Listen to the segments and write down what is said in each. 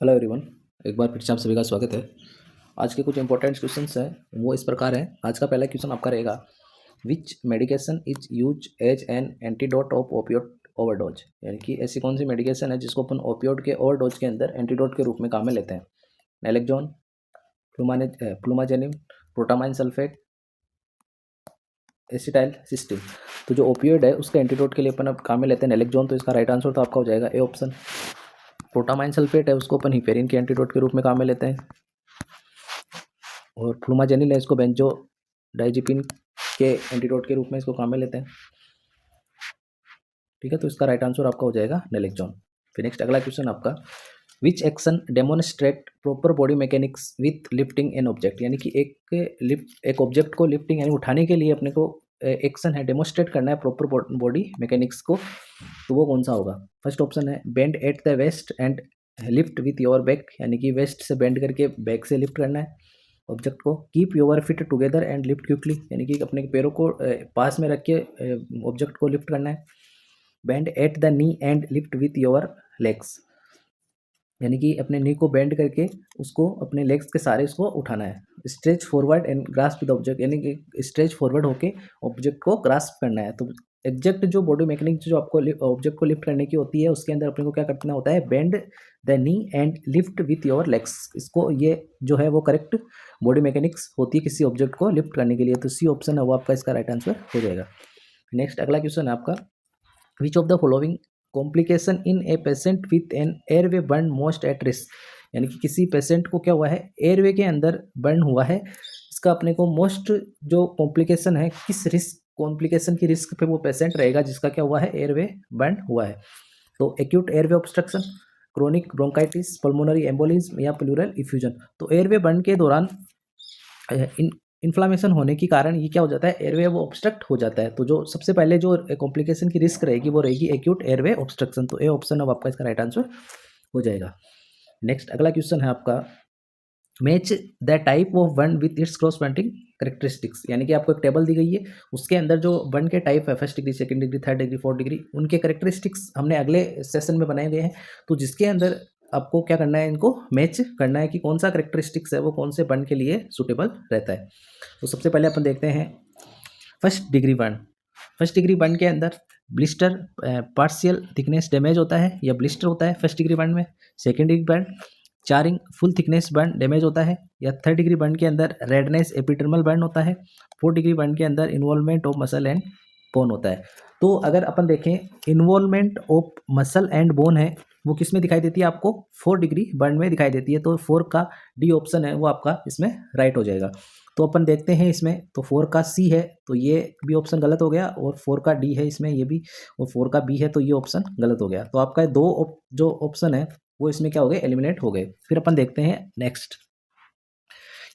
Hello everyone, एक बार फिर से आप सभी का स्वागत है। आज के कुछ इंपॉर्टेंट क्वेश्चंस हैं वो इस प्रकार हैं। आज का पहला क्वेश्चन आपका रहेगा, which medication is use as an antidote of opioid overdose. यानी कि ऐसी कौन सी मेडिकेशन है जिसको अपन ओपियोड के ओवरडोज के अंदर एंटीडोट के रूप में काम में लेते हैं। नैलेक्सोन, फ्लूमाजेनिन, प्रोटामाइन सल्फेट, एसिटाइल सिस्टीन। तो जो ओपियोड है उसके एंटीडोट के लिए अपन अब काम में लेते हैं नैलेक्सोन। तो इसका राइट आंसर तो आपका हो जाएगा ए ऑप्शन। प्रोटामाइन सल्फेट है उसको अपन हिपेरिन के एंटीडोट के रूप में काम में लेते हैं। और फ्लूमाजेनिल है इसको बेंजो डाइजिपिन के एंटीडोट के रूप में इसको काम में लेते हैं। ठीक है, तो इसका राइट आंसर आपका हो जाएगा नैलेक्सोन। फिर नेक्स्ट अगला क्वेश्चन आपका, विच action demonstrate proper body mechanics with lifting an object. यानी कि एक ऑब्जेक्ट को लिफ्टिंग यानी उठाने के लिए अपने को एक्शन है डेमोन्स्ट्रेट करना है प्रॉपर बॉडी मैकेनिक्स को, तो वो कौन सा होगा। फर्स्ट ऑप्शन है bend at the waist and lift with your back. यानी कि वेस्ट से बेंड करके बैक से लिफ्ट करना है ऑब्जेक्ट को। Keep your fit together and lift quickly. यानी कि अपने पैरों को पास में रख के ऑब्जेक्ट को लिफ्ट करना है। Bend at the knee and lift with your legs. यानी कि अपने नी को बेंड करके उसको अपने लेग्स के सारे उसको उठाना है। Stretch forward and grasp the object. यानी कि स्ट्रेच फॉरवर्ड होके ऑब्जेक्ट को ग्रास्प करना है। तो एग्जैक्ट जो बॉडी मैकेनिक जो आपको ऑब्जेक्ट को लिफ्ट करने की होती है उसके अंदर अपने को क्या करना होता है, bend the knee and lift with your legs. इसको ये जो है वो करेक्ट बॉडी मैकेनिक्स होती है किसी ऑब्जेक्ट को लिफ्ट करने के लिए। तो सी ऑप्शन है वो आपका इसका राइट आंसर हो जाएगा। नेक्स्ट अगला क्वेश्चन है आपका, विच of the following complication in a patient with an airway burn most at risk. यानी कि किसी पेशेंट को क्या हुआ है, एयरवे के अंदर बर्न हुआ है, इसका अपने को मोस्ट जो कॉम्प्लिकेशन है, किस रिस्क कॉम्प्लिकेशन की रिस्क पे वो पेशेंट रहेगा जिसका क्या हुआ है, एयरवे बर्न हुआ है। तो acute airway obstruction, chronic bronchitis, pulmonary embolism या प्लूरल इफ्यूजन। तो एयरवे बर्न के दौरान इन्फ्लामेशन होने के कारण ये क्या हो जाता है, एयरवे वो ऑब्स्ट्रक्ट हो जाता है। तो जो सबसे पहले जो कॉम्प्लिकेशन की रिस्क रहेगी वो रहेगी एक्यूट एयरवे ऑब्स्ट्रक्शन। तो ए ऑप्शन अब आपका इसका राइट आंसर हो जाएगा। नेक्स्ट अगला क्वेश्चन है आपका, match the type of burn with its corresponding characteristics. यानी कि आपको एक टेबल दी गई है, उसके अंदर जो बर्न के टाइप है, first degree, second degree, third degree, fourth degree, उनके करेक्टरिस्टिक्स हमने अगले सेशन में बनाए गए हैं। तो जिसके अंदर आपको क्या करना है, इनको मैच करना है कि कौन सा करेक्टरिस्टिक्स है वो कौन से बर्न के लिए सुटेबल रहता है। तो सबसे पहले अपन देखते हैं first degree burn. First degree burn के अंदर ब्लिस्टर पार्शियल थिकनेस डैमेज होता है या ब्लिस्टर होता है फर्स्ट डिग्री बर्न में। Second degree burn charring full thickness burn damage होता है। या थर्ड डिग्री बर्न के अंदर रेडनेस एपिडर्मल बर्न होता है। फोर्थ डिग्री बर्न के अंदर involvement of muscle and bone होता है। तो अगर अपन देखें involvement of muscle and bone है वो किस में दिखाई देती है, आपको 4 डिग्री बर्न में दिखाई देती है। तो 4 का डी ऑप्शन है वो आपका इसमें राइट हो जाएगा। तो अपन देखते हैं इसमें, तो 4 का सी है तो ये भी ऑप्शन गलत हो गया, और 4 का डी है इसमें ये भी, और 4 का बी है तो ये ऑप्शन गलत हो गया। तो आपका जो ऑप्शन है वो इसमें क्या हो गए, एलिमिनेट हो गए। फिर अपन देखते हैं नेक्स्ट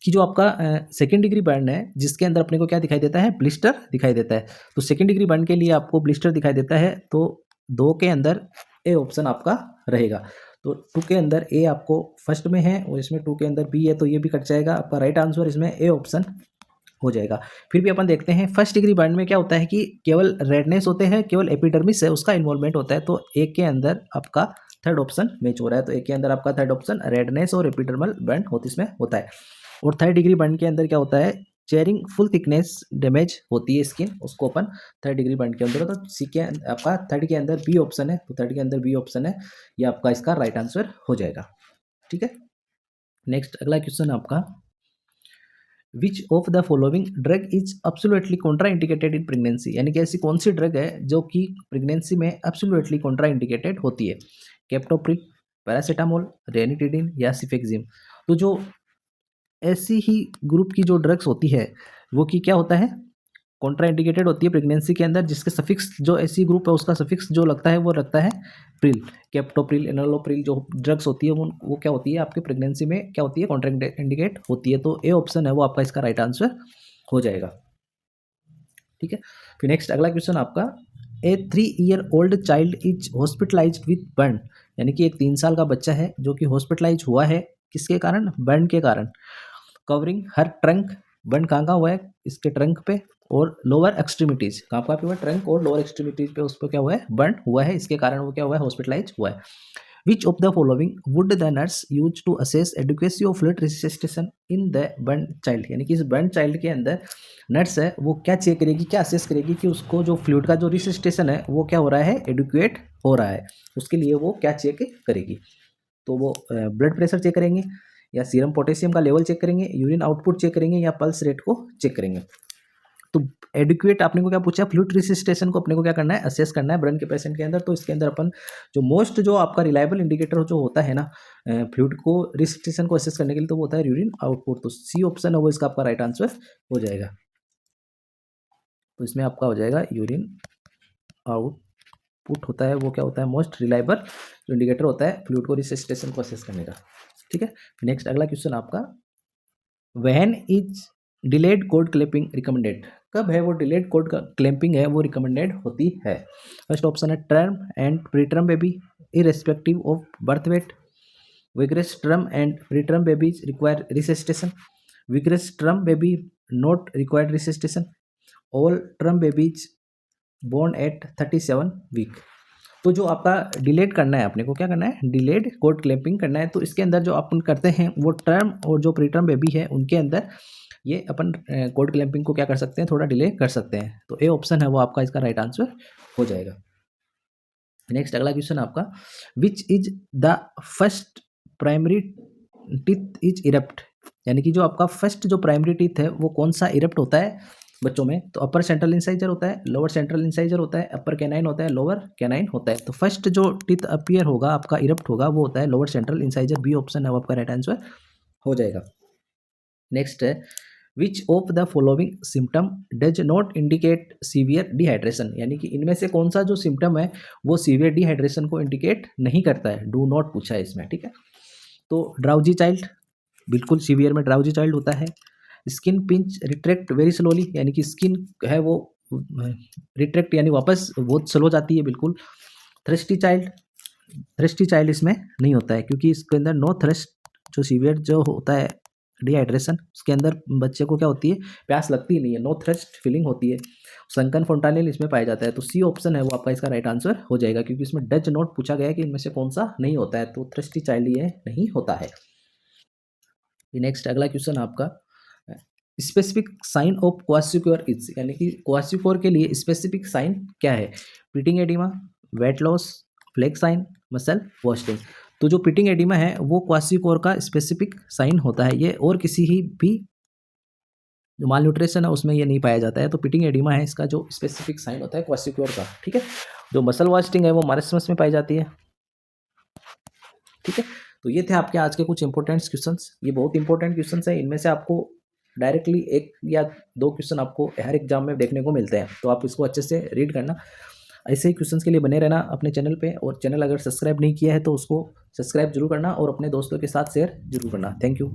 कि जो आपका सेकेंड डिग्री बर्न है जिसके अंदर अपने को क्या दिखाई देता है, ब्लिस्टर दिखाई देता है। तो सेकेंड डिग्री बर्न के लिए आपको ब्लिस्टर दिखाई देता है, तो 2 के अंदर ए ऑप्शन आपका रहेगा। तो 2 के अंदर ए आपको फर्स्ट में है और इसमें 2 के अंदर बी है, तो ये भी कट जाएगा। आपका राइट आंसर इसमें ए ऑप्शन हो जाएगा। फिर भी अपन देखते हैं फर्स्ट डिग्री बर्न में क्या होता है कि केवल रेडनेस होते हैं, केवल एपिडर्मिस है उसका इन्वॉल्वमेंट होता है। तो एक के अंदर आपका थर्ड ऑप्शन मैच हो रहा है। तो एक के अंदर आपका थर्ड ऑप्शन रेडनेस और एपिडर्मल बर्न इसमें होता है। और थर्ड डिग्री बर्न के अंदर क्या होता है, चेयरिंग फुल थिकनेस डैमेज होती है स्किन, उसको अपन थर्ड डिग्री बर्न के अंदर। तो सी के आपका थर्ड के अंदर बी ऑप्शन है, तो थर्ड के अंदर बी ऑप्शन है, ये आपका इसका राइट आंसर हो जाएगा। ठीक है, नेक्स्ट अगला क्वेश्चन आपका, विच of the following drug is absolutely contraindicated in pregnancy. यानी कि ऐसी कौन सी ड्रग है जो कि प्रेगनेंसी में एब्सोल्युटली कॉन्ट्राइंडिकेटेड होती है। कैप्टोप्रिल, पैरासीटामोल, रेनिटिडिन या सिफेक्जिम। तो जो ऐसी ही ग्रुप की जो ड्रग्स होती है वो की क्या होता है, कॉन्ट्राइंडिकेटेड होती है प्रेगनेंसी के अंदर, जिसके सफिक्स जो ऐसी ग्रुप है उसका सफिक्स जो लगता है वो लगता है प्रिल। कैप्टोप्रिल, एनालोप्रिल जो ड्रग्स होती है वो क्या होती है आपके प्रेगनेंसी में क्या होती है, कॉन्ट्राइंडिकेट होती है। तो ए ऑप्शन है वो आपका इसका राइट आंसर हो जाएगा। ठीक है, फिर नेक्स्ट अगला क्वेश्चन आपका, ए 3 year old child is hospitalised with burn. यानी कि एक 3 साल का बच्चा है जो कि हॉस्पिटलाइज हुआ है किसके कारण, बर्न के कारण। कवरिंग हर ट्रंक, बर्न कहाँ हुआ है, इसके ट्रंक पे और लोअर एक्सट्रीमिटीज, कहाँ पे हुआ है, ट्रंक और लोअर एक्सट्रीमिटीज पे उस पर क्या हुआ है, बर्न हुआ है, इसके कारण वो क्या हुआ है, हॉस्पिटलाइज हुआ है। Which of the following would the nurse use to assess adequacy of fluid resuscitation in the burn child, यानी कि इस बर्न चाइल्ड के अंदर नर्स है वो क्या चेक करेगी, क्या असेस करेगी कि उसको जो फ्लूइड का जो रेसिस्टेशन है वो क्या हो रहा है, एडुकेट हो रहा है। उसके लिए वो क्या चेक करेगी, तो वो ब्लड प्रेशर चेक करेंगे, या सीरम पोटेशियम का लेवल चेक करेंगे, यूरिन आउटपुट चेक करेंगे, या पल्स रेट को चेक करेंगे। तो एडुकेट आपने को क्या पूछा, फ्लूइड रेसिस्टेशन को अपने को क्या करना है, असेस करना है ब्रेन के पेशेंट के अंदर। तो इसके अंदर अपन जो मोस्ट जो आपका रिलायबल इंडिकेटर जो होता है ना फ्लूइड को रेसिस्टेशन को असेस करने के लिए, तो वो होता है यूरिन आउटपुट। तो सी ऑप्शन है वो इसका आपका राइट आंसर हो जाएगा। तो इसमें आपका हो जाएगा यूरिन आउटपुट होता है वो क्या होता है, मोस्ट रिलायबल जो इंडिकेटर होता है फ्लूइड को रेसिस्टेशन को असेस करने का। ठीक है, नेक्स्ट अगला क्वेश्चन आपका, when is delayed code clamping recommended, कब है वो डिलेड कोड क्लैंपिंग है वो रिकमेंडेड होती है। फर्स्ट ऑप्शन है term and preterm baby irrespective of birth weight, vigorous term and preterm babies require resuscitation, vigorous term baby not required resuscitation, all term babies born at 37 week. तो जो आपका delayed करना है, अपने को क्या करना है, डिलेड कोड क्लैंपिंग करना है। तो इसके अंदर जो अपन करते हैं वो टर्म और जो प्रीटर्म बेबी है उनके अंदर ये अपन कोड क्लैंपिंग को क्या कर सकते हैं, थोड़ा डिले कर सकते हैं। तो ए ऑप्शन है वो आपका इसका राइट आंसर हो जाएगा। नेक्स्ट अगला क्वेश्चन आपका, which is the first primary teeth is erupt, यानी कि जो आपका फर्स्ट जो प्राइमरी टीथ है वो कौन सा इरप्ट होता है बच्चों में। तो अपर सेंट्रल इंसाइजर होता है, लोअर सेंट्रल इंसाइजर होता है, अपर कैनाइन होता है, लोअर कैनाइन होता है। तो फर्स्ट जो टीथ अपीयर होगा आपका इरप्ट होगा वो होता है lower central incisor, B option है वो आपका राइट आंसर हो जाएगा। नेक्स्ट है, which of the following symptom does not indicate severe dehydration, यानी कि इनमें से कौन सा जो सिम्टम है वो सीवियर डिहाइड्रेशन को इंडिकेट नहीं करता है, डू नॉट पूछा है इसमें। ठीक है, तो ड्राउजी चाइल्ड, बिल्कुल सीवियर में ड्राउजी चाइल्ड होता है। Skin pinch retract very slowly, यानी कि स्किन है वो रिट्रैक्ट यानी वापस बहुत स्लो जाती है बिल्कुल। थ्रस्टी चाइल्ड, थ्रस्टी चाइल्ड इसमें नहीं होता है क्योंकि इसके अंदर नो थ्रस्ट जो सीवियर जो होता है डिहाइड्रेशन उसके अंदर बच्चे को क्या होती है, प्यास लगती ही नहीं है, नो थ्रस्ट फीलिंग होती है। संकन फोंटानेल इसमें पाया जाता है। तो सी ऑप्शन है वो आपका इसका राइट आंसर हो जाएगा, क्योंकि इसमें डज नॉट पूछा गया है कि इनमें से कौन सा नहीं होता है, तो थ्रस्टी चाइल्ड ये नहीं होता है। नेक्स्ट अगला क्वेश्चन आपका, specific sign of kwashiorkor is, यानी कि क्वासिक्योर के लिए स्पेसिफिक साइन क्या है, pitting oedema, weight loss, flake sign, muscle wasting. तो जो पिटिंग एडिमा है वो क्वासिक्योर का स्पेसिफिक साइन होता है, ये और किसी ही भी जो माल न्यूट्रिशन है उसमें ये नहीं पाया जाता है। तो पिटिंग एडिमा है इसका जो स्पेसिफिक साइन होता है क्वासिक्योर का। ठीक है, जो मसल वास्टिंग है वो मारस्मस में पाई जाती है। ठीक है, तो ये थे आपके आज के कुछ इंपॉर्टेंट क्वेश्चंस। ये बहुत इंपॉर्टेंट क्वेश्चंस है, इनमें से आपको डायरेक्टली एक या दो क्वेश्चन आपको हर एग्जाम में देखने को मिलते हैं, तो आप इसको अच्छे से रीड करना। ऐसे ही क्वेश्चंस के लिए बने रहना अपने चैनल पे, और चैनल अगर सब्सक्राइब नहीं किया है तो उसको सब्सक्राइब जरूर करना और अपने दोस्तों के साथ शेयर जरूर करना। Thank you.